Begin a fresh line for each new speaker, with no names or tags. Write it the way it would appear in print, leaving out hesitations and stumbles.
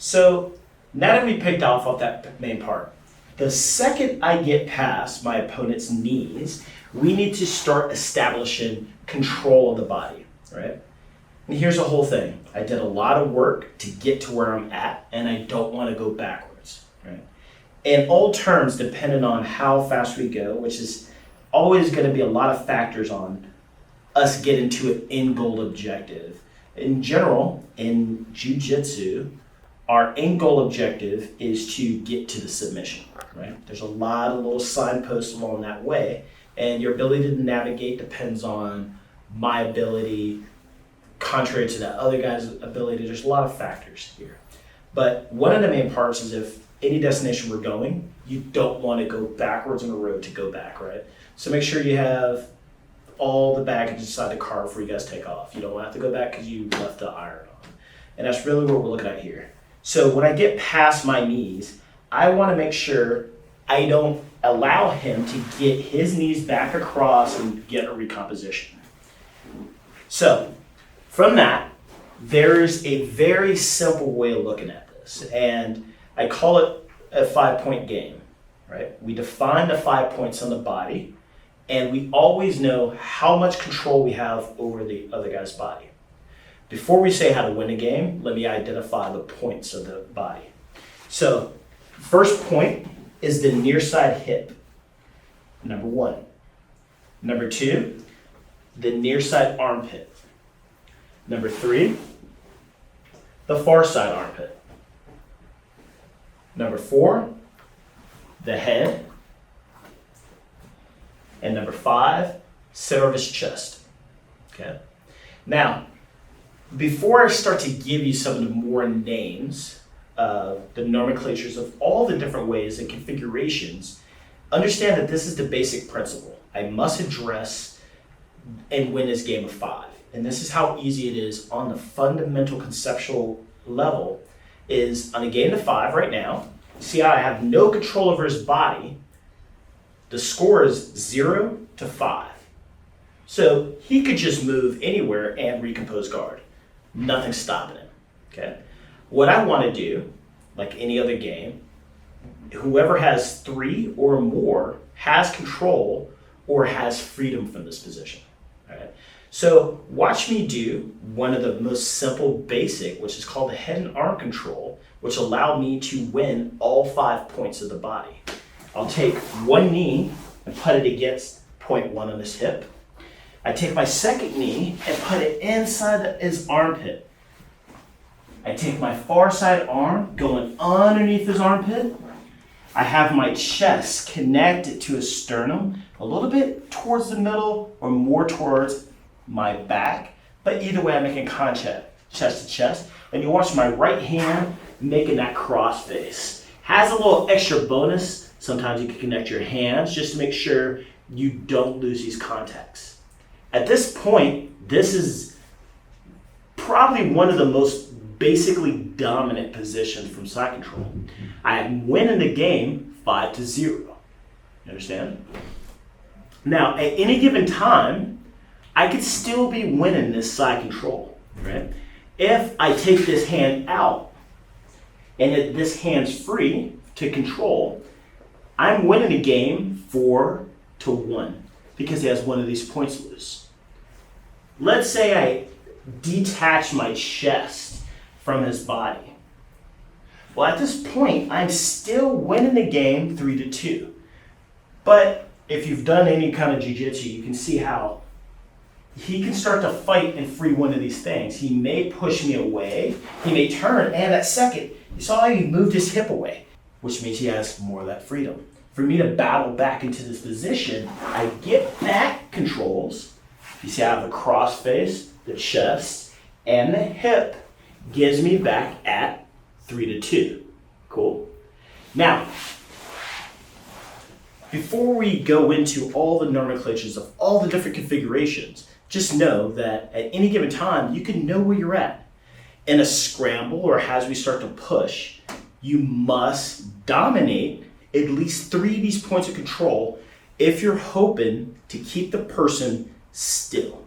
So now that we picked off that main part, the second I get past my opponent's knees, we need to start establishing control of the body, right? And here's the whole thing. I did a lot of work to get to where I'm at, and I don't want to go backwards, right? In all terms, depending on how fast we go, which is always going to be a lot of factors on us getting to an end goal objective. In general, in Jiu Jitsu, our end goal objective is to get to the submission, right? There's a lot of little signposts along that way, and your ability to navigate depends on my ability, contrary to that other guy's ability. There's a lot of factors here. But one of the main parts is if any destination we're going, you don't want to go backwards on the road to go back, right? So make sure you have all the baggage inside the car before you guys take off. You don't have to go back because you left the iron on. And that's really what we're looking at here. So when I get past my knees, I want to make sure I don't allow him to get his knees back across and get a recomposition. So from that, there's a very simple way of looking at this, and I call it a 5-point game, right? We define the 5 points on the body, and we always know how much control we have over the other guy's body. Before we say how to win a game, let me identify the points of the body. So, first point is the near side hip, number 1. Number 2, the near side armpit. Number 3, the far side armpit. Number 4, the head. And number 5, center of his chest. Okay. Now, before I start to give you some of the more names, the nomenclatures of all the different ways and configurations, understand that this is the basic principle. I must address and win this game of 5. And this is how easy it is on the fundamental conceptual level, is on a game of 5 right now, see how I have no control over his body. The score is 0 to 5. So he could just move anywhere and recompose guard. Nothing's stopping him, okay? What I want to do, like any other game, whoever has 3 or more has control or has freedom from this position, all right? So watch me do one of the most simple basic, which is called the head and arm control, which allowed me to win all 5 points of the body. I'll take one knee and put it against point 1 on his hip. I take my second knee and put it inside his armpit. I take my far side arm going underneath his armpit. I have my chest connected to his sternum, a little bit towards the middle or more towards my back, but either way I'm making contact, chest to chest. And you watch my right hand making that cross face. Has a little extra bonus. Sometimes you can connect your hands just to make sure you don't lose these contacts. At this point, this is probably one of the most basically dominant positions from side control. I am winning the game 5-0. You understand? Now, at any given time, I could still be winning this side control, right? If I take this hand out and this hand's free to control, I'm winning the game 4-1 because he has one of these points loose. Let's say I detach my chest from his body. Well, at this point, I'm still winning the game 3-2. But if you've done any kind of jiu-jitsu, you can see how he can start to fight and free one of these things. He may push me away, he may turn, and at second, you saw how he moved his hip away, which means he has more of that freedom. For me to battle back into this position, I get back controls. You see I have the cross face, the chest, and the hip gives me back at 3-2. Cool? Now, before we go into all the nomenclatures of all the different configurations, just know that at any given time, you can know where you're at. In a scramble or as we start to push, you must dominate at least 3 of these points of control if you're hoping to keep the person still.